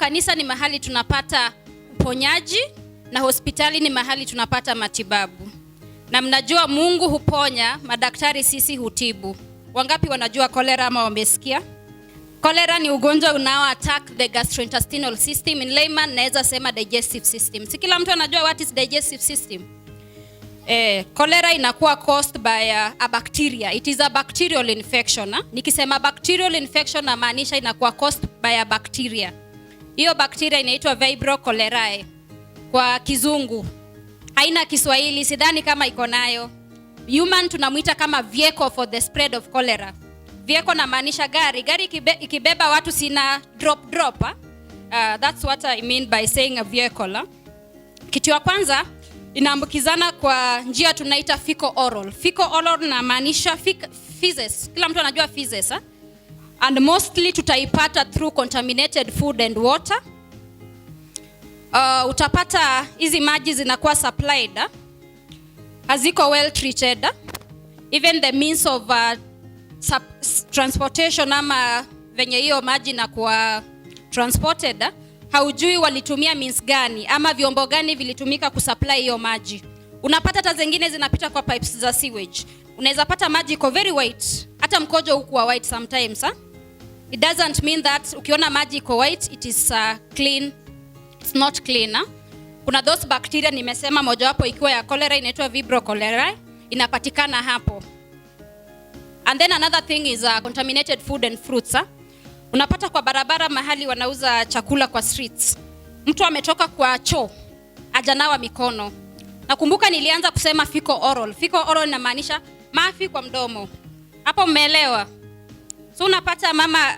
kanisa ni mahali tunapata uponyaji na hospitali ni mahali tunapata matibabu. Na mnajua Mungu huponya, madaktari sisi hutibu. Wangapi wanajua cholera ama wamesikia? Cholera ni ugonjwa unao attack the gastrointestinal system. In layman naweza sema digestive system. Si kila mtu anajua what is digestive system. Cholera inakuwa caused by a bacteria. It is a bacterial infection. Nikisema bacterial infection namaanisha inakuwa caused by a bacteria. Hiyo bacteria inaitwa Vibrio cholerae kwa kizungu. Haina Kiswahili, sidhani kama iko nayo. Human tunamuita kama vehicle for the spread of cholera. Vehicle namaanisha gari. Gari ikibeba watu sina drop. That's what I mean by saying a vehicle. Kitu ya kwanza inaambukizana kwa njia tunaita fecal oral. Fecal oral namaanisha feces. Kila mtu anajua feces. And mostly tutaipata through contaminated food and water. Utapata hizi maji zinakuwa supplied. Haziko well treated. Even the means of transportation ama venye hiyo maji na kuwa transported, haujui walitumia means gani ama vyombo gani vilitumika kusupply hiyo maji. Unapata hata zingine zinapita kwa pipes za sewage. Unaweza pata maji iko very white, hata mkojo hukuwa white sometimes. It doesn't mean that ukiona maji iko white it is clean. It's not clean. Kuna those bacteria nimesema mojawapo ikiwa ya cholera inaitwa Vibrio cholerae, inapatikana hapo. And then another thing is contaminated food and fruits. Unapata kwa barabara mahali wanauza chakula kwa streets. Mtu ametoka kwa choo, hajanawa mikono. Nakumbuka nilianza kusema fecal oral. Fecal oral inamaanisha mafi kwa mdomo. Hapo mmeelewa? So unapata mama,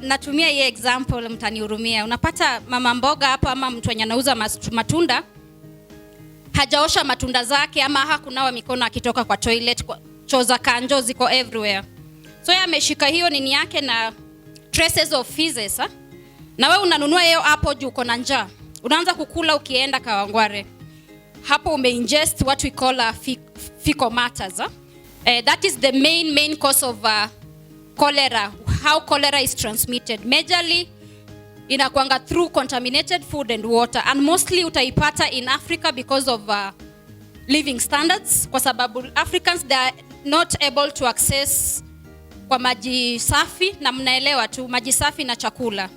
natumia hii example mtanihurumia. Unapata mama mboga hapo ama mtu anauza matunda, hajaosha matunda zake ama hakunawa mikono akitoka kwa toilet. Choo za kanjo ziko everywhere. So yeye ameshika hiyo nini yake na traces of feces. Na wewe unanunua hiyo hapo juu uko na njaa. Unaanza kukula ukienda Kawangware. Hapo umeingest what we call fecal matters. That is the main cause of cholera. How cholera is transmitted. Majorly inakuanga through contaminated food and water, and mostly utaipata in Africa because of living standards, kwa sababu Africans they are not able to access kwa maji safi, na mnaelewa tu maji safi na chakula.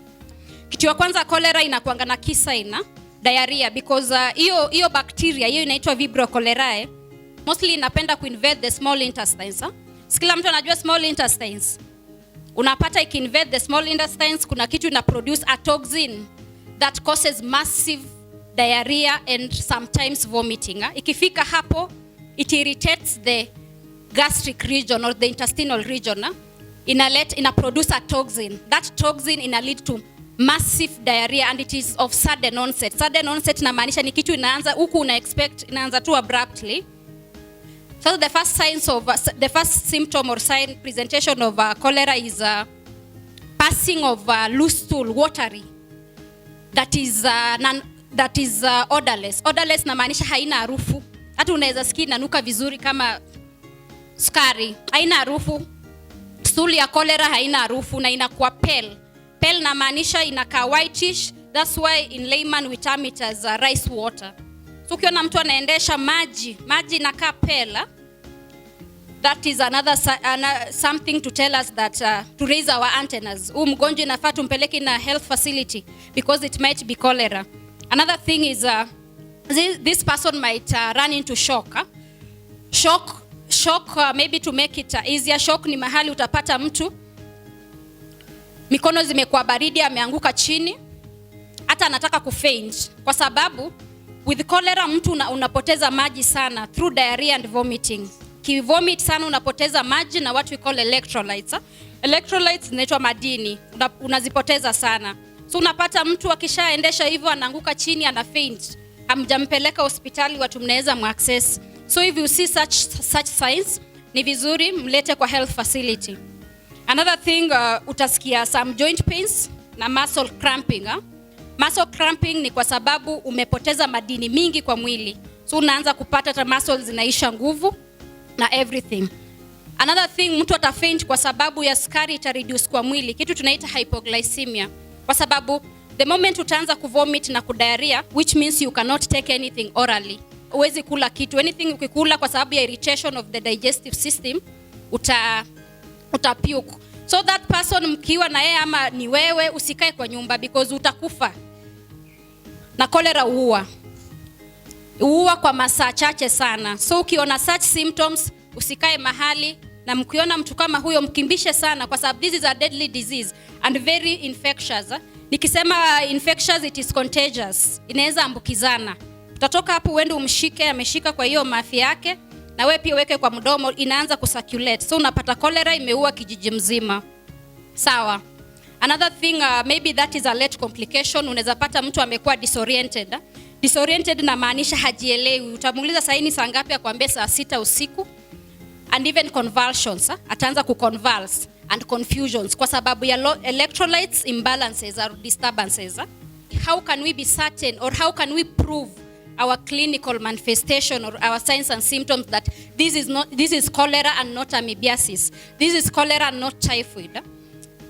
Kitu ya kwanza cholera inakuanga na kisa diarrhea, because hiyo bacteria hiyo inaitwa Vibrio cholerae mostly inapenda kuinvade the small intestines. Kila mtu anajua small intestines. Unapata ikinvade the small intestines, kuna kitu ina produce a toxin that causes massive diarrhea and sometimes vomiting. Ikifika hapo it irritates the gastric region or the intestinal region. Ina produce a toxin. That toxin ina lead to massive diarrhea, and it is of sudden onset. Sudden onset na maanisha ni kitu inaanza huku una expect inaanza tu abruptly. So the first symptom or sign presentation of cholera is passing of loose stool, watery, that is odorless. Odorless na maanisha haina harufu. Hata unaweza sikia inanuka vizuri kama sukari. Haina harufu. Stool ya cholera haina harufu na inakuwa pale. Pale na maanisha inakaa whitish. That's why in layman we term it as rice water. So ukiona mtu anaendesha maji inakaa pale, that is another something to tell us that to raise our antennas. Mgonjwa inafaa tumpeleke na health facility because it might be cholera. Another thing is this person might run into shock. Shock maybe to make it easier. Shock ni mahali utapata mtu mikono zimekuwa baridi, ameanguka chini, hata anataka kufaint, kwa sababu with cholera mtu unapoteza maji sana through diarrhea and vomiting. Vomit sana unapoteza maji na what we call electrolytes. Electrolytes zinaitwa madini, unazipoteza sana. So unapata mtu akishaendesha hivyo anaanguka chini, ana faint. Hamjampeleka hospitali watu mnaweza muaccess. So if you see such signs, ni vizuri mlete kwa health facility. Another thing, utasikia some joint pains na muscle cramping. Muscle cramping ni kwa sababu umepoteza madini mingi kwa mwili. So unaanza kupata hata muscles zinaisha nguvu na everything. Another thing, mtu atafaint kwa sababu ya sukari ita reduce kwa mwili. Kitu tunaita hypoglycemia. Kwa sababu The moment utaanza kuvomit na kudiarrhea, which means you cannot take anything orally. Huwezi kula kitu. Anything ukikula kwa sababu ya irritation of the digestive system, utapuke. So that person mkiwa na yeye ama ni wewe, usikae kwa nyumba because utakufa. Na cholera huua kwa masaa chache sana. So ukiona such symptoms, usikae mahali, na mkiona mtu kama huyo mkimbishe sana kwa sababu this is a deadly disease and very infectious. Nikisema infectious, it is contagious. Inaweza ambukizana. Utatoka hapo uende umshike, ameshika kwa hiyo mafi yake, na wewe pia weke kwa mdomo, inaanza kucirculate. So unapata cholera imeua kijiji mzima. Sawa. Another thing, maybe that is a late complication. Unaweza pata mtu amekuwa disoriented. Disoriented na maanisha hajielewi. Utamuuliza saa hii saa ngapi, akwambie saa 6 usiku. And even convulsions, ataanza kuconvulse and confusions kwa sababu ya electrolytes imbalances or disturbances. How can we be certain or how can we prove our clinical manifestation or our signs and symptoms that this is cholera and not amoebiasis? This is cholera and not typhoid.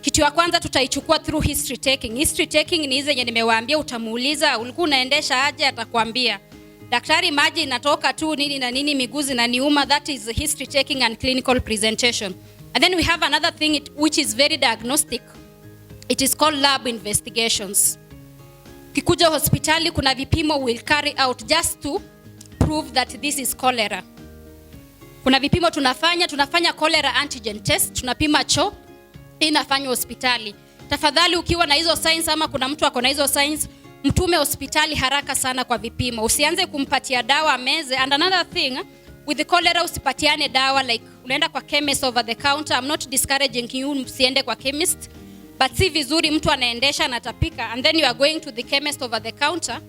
Kitu ya kwanza tutaichukua through history taking. History taking ni hizo yenye nimewaambia, utamuuliza ulikuwa unaendesha aje, atakwambia daktari maji inatoka tu nini na nini, miguzi na niuma. That is history taking and clinical presentation. And then we have another thing which is very diagnostic. It is called lab investigations. Kikuja hospitali kuna vipimo will carry out just to prove that this is cholera. Kuna vipimo tunafanya cholera antigen test, tunapima cho, inafanywa hospitali. Tafadhali ukiwa na hizo signs ama kuna mtu ako na hizo signs, mtume hospitali haraka sana kwa vipimo. Usianze kumpatia dawa meze. And another thing, with the cholera usipatiane dawa like unaenda kwa chemist over the counter. I'm not discouraging you msiende kwa chemist, but si vizuri mtu anaendesha na tapika and then you are going to the chemist over the counter,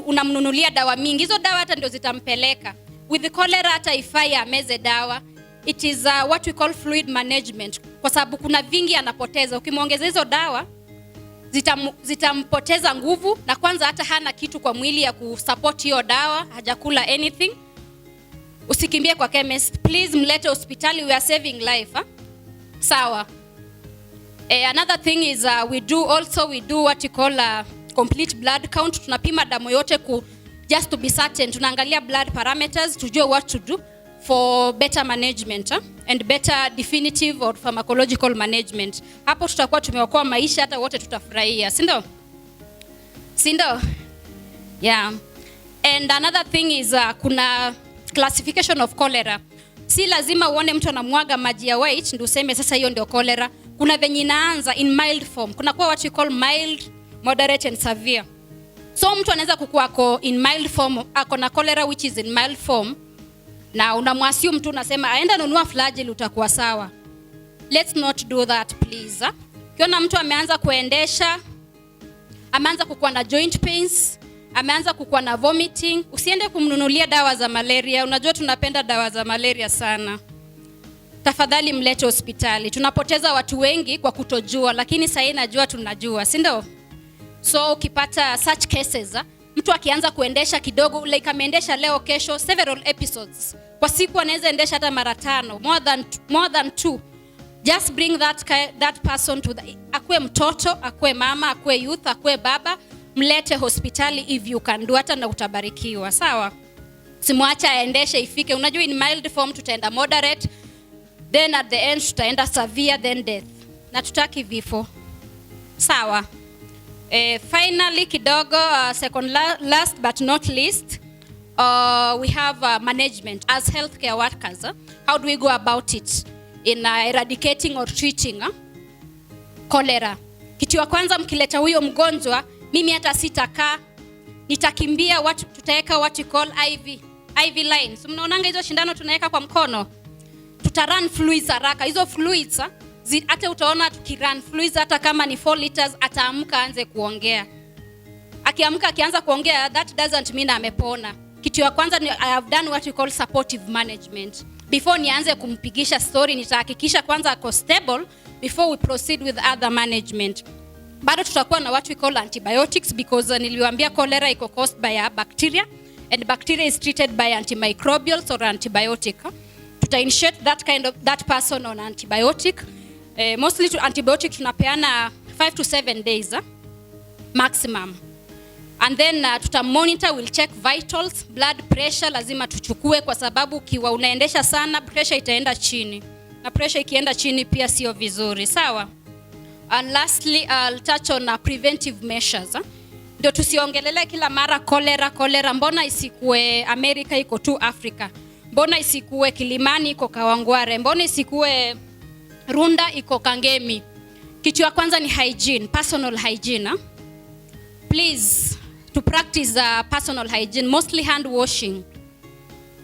unamnunulia dawa mingi. Hizo dawa hata ndio zitampeleka. With the cholera hata ifai ameze dawa. It is what we call fluid management, kwa sababu kuna vingi anapoteza. Ukimwongeza hizo dawa zitampoteza nguvu, na kwanza hata hana kitu kwa mwili ya kusupport hiyo dawa, hajakula anything. Usikimbie kwa chemist, please mlete hospitali, we are saving life. Sawa. Another thing is we do what you call complete blood count. Tunapima damu yote just to be certain. Tunaangalia blood parameters, tujue what to do for better management and better definitive or pharmacological management. Hapo tutakuwa tumeokoa maisha, hata wote tutafurahia, si ndio? Yeah. And another thing is kuna classification of cholera. Si lazima uone mtu anamwaga maji ya white ndio useme sasa hiyo ndio cholera. Kuna venye inaanza in mild form. Kuna kwa what we call mild, moderate and severe. So mtu anaweza kukua ako in mild form, ako na cholera which is in mild form, na unamwassume mtu unasema aenda nunua Flagyl utakuwa sawa. Let's not do that please. Kiona mtu ameanza kuendesha, ameanza kukua na joint pains, ameanza kukua na vomiting, usiende kumnunulia dawa za malaria. Unajua tunapenda dawa za malaria sana. Tafadhali mlete hospitali. Tunapoteza watu wengi kwa kutojua, lakini sasa najua tunajua, si ndio? So ukipata such cases, mtu akianza kuendesha kidogo, like ameendesha leo kesho, several episodes kwa siku, anaweza endesha hata mara 5, more than 2. Just bring that person to akue mtoto, akue mama, akue youth, akue baba, mlete hospitali if you can do, hata na utabarikiwa. Sawa? Simwacha aendeshe ifike. Unajua in mild form tutaenda moderate, then at the end tutaenda severe, then death. Na tutaki vifo. Sawa? Finally kidogo, second last but not least, we have management as healthcare workers. How do we go about it in eradicating or treating cholera? Kitu ya kwanza, mkileta huyo mgonjwa, mimi hata sitakaa, nitakimbia tutaweka what we call IV lines. Mnaonanga hizo shindano tunaweka kwa mkono? Tutarun fluids haraka. Hizo fluids hata utaona tukirun fluids hata kama ni 4 liters, ataamka aanze kuongea. Akiamka akianza kuongea, that doesn't mean amepona. Kitu ya kwanza I have done what we call supportive management. Before nianze kumpigisha story, nitahakikisha kwanza ako stable before we proceed with other management. Bado tutakuwa na what we call antibiotics, because niliwaambia cholera iko caused by a bacteria, and bacteria is treated by antimicrobials or antibiotic. Tuta-initiate that person on antibiotic. Mostly to antibiotic tunapeana 5 to 7 days maximum. And then tutamonitor, we'll check vitals, blood pressure lazima tuchukue, kwa sababu ukiwa unaendesha sana pressure itaenda chini, na pressure ikienda chini pia sio vizuri, sawa? And lastly, I'll touch on preventive measures. Ndio tusiongelele kila mara cholera. Mbona isikue America iko tu Africa? Mbona isikue Kilimani iko Kawangware? Mbona isikue Runda iko Kangemi? Kitu ya kwanza ni hygiene, personal hygiene. Please, to practice personal hygiene, mostly hand washing.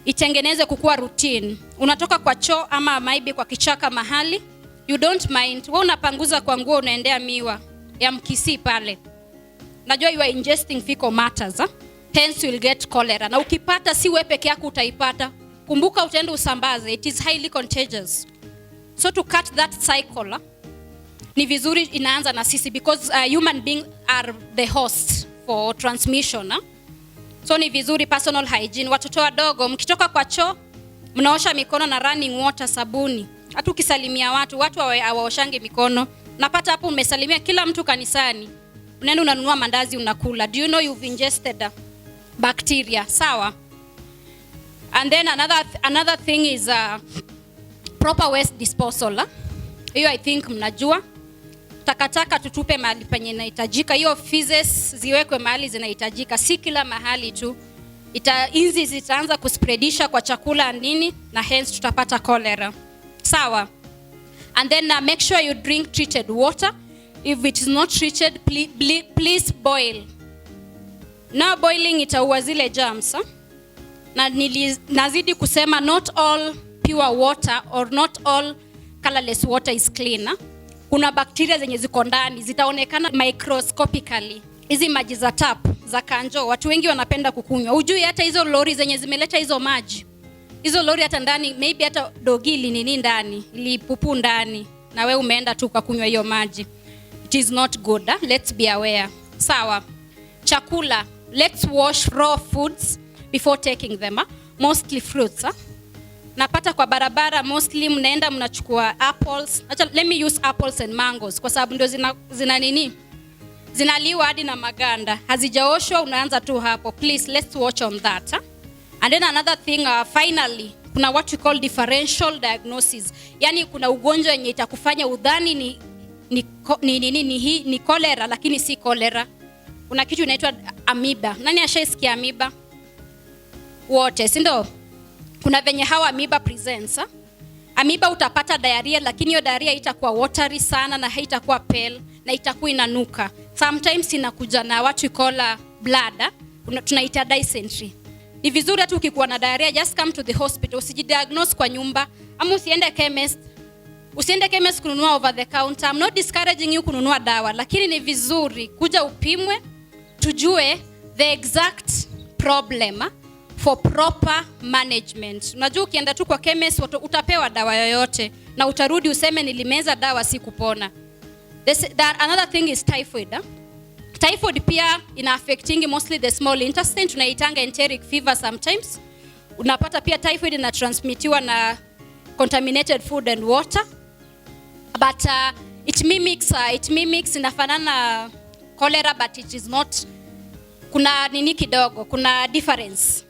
Itengeneze kukua routine. Unatoka kwa choo ama maybe kwa kichaka mahali, you don't mind. Wewe unapanguza kwa nguo, unaendea miwa ya mkisi pale. Najua you are ingesting fecal matters, hence you will get cholera. Na ukipata si wewe peke yako utaipata. Kumbuka utaenda usambaze. It is highly contagious. So to cut that cycle, ni vizuri inaanza na sisi, because human beings are the host for transmission. So ni vizuri personal hygiene. Watoto wadogo mkitoka kwa choo mnaosha mikono na running water, sabuni. Hata ukisalimia watu hawaoshangi mikono. Napata hapo umesalimia kila mtu kanisani, unaenda unanunua mandazi unakula. Do you know you've ingested bacteria? Sawa. And then another thing is proper waste disposal. Hiyo I think mnajua. Takataka tutupe mahali penye inahitajika. Hiyo feces ziwekwe mahali zinahitajika, si kila mahali tu. Hizi zitaanza kuspreadisha kwa chakula nini, na hence tutapata cholera. Sawa. And then make sure you drink treated water. If it is not treated, please boil. Now boiling itaua zile germs. Na nazidi kusema not all pure water or not all colorless water is clean. Kuna bacteria zenye ziko ndani zitaonekana microscopically. Hizi maji za tap za kanjo watu wengi wanapenda kukunywa. Ujui hata hizo lori zenye zimeleta hizo maji, hizo lori hata ndani maybe hata dogili nini ndani, ilipupu ndani, na wewe umeenda tu kukunywa hiyo maji. It is not good. Let's be aware. Sawa. Chakula, let's wash raw foods before taking them. Mostly fruits. Napata kwa barabara mostly mnaenda mnachukua apples. Let me use apples and mangoes kwa sababu ndio zina nini? Zinaliwa hadi na maganda. Hazijaoshwa unaanza tu hapo. Please, let's watch on that. And then another thing, finally, kuna what we call differential diagnosis. Yani kuna ugonjwa yenye itakufanya udhani ni cholera lakini si cholera. Kuna kitu inaitwa amoeba. Nani ashaisikia amoeba? Wote, si ndio? Kuna venye hawa amoeba presents. Amoeba utapata diarrheal, lakini hiyo diarrhea itakuwa watery sana na haitakuwa pale na itakuwa inanuka. Sometimes inakuja na what we call blood. Tunaita dysentery. Ni vizuri hata ukikuwa na diarrhea just come to the hospital, usijidiagnose kwa nyumba ama usiende chemist. Usiende chemist kununua over the counter. I'm not discouraging you kununua dawa, lakini ni vizuri kuja upimwe tujue the exact problem for proper management. Unajua ukienda tu kwa chemist utapewa dawa yoyote na utarudi useme nilimeza dawa si kupona. Another thing is typhoid. Typhoid pia ina affecting mostly the small intestine, tunaitanga enteric fever sometimes. Unapata pia typhoid ina transmitiwa na contaminated food and water. But it mimics inafanana cholera, but it is not. Kuna nini kidogo, kuna difference.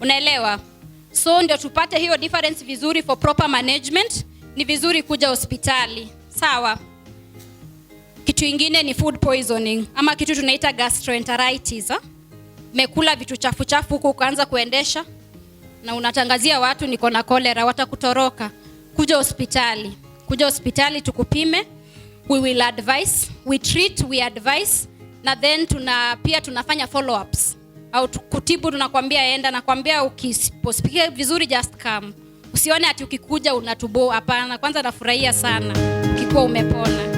Unaelewa? So ndio tupate hiyo difference vizuri for proper management, ni vizuri kuja hospitali. Sawa. Kitu ingine ni food poisoning ama kitu tunaita gastroenteritis. Mekula vitu chafu huko ukaanza kuendesha na unatangazia watu niko na cholera, watakutoroka. Kuja hospitali tukupime. We will advise, we treat, we advise, na then pia tunafanya follow ups. Au kutibu tunakwambia enda, nakwambia ukisiposikia vizuri just come. Usione ati ukikuja unatubo, hapana. Kwanza nafurahia sana ukikuwa umepona.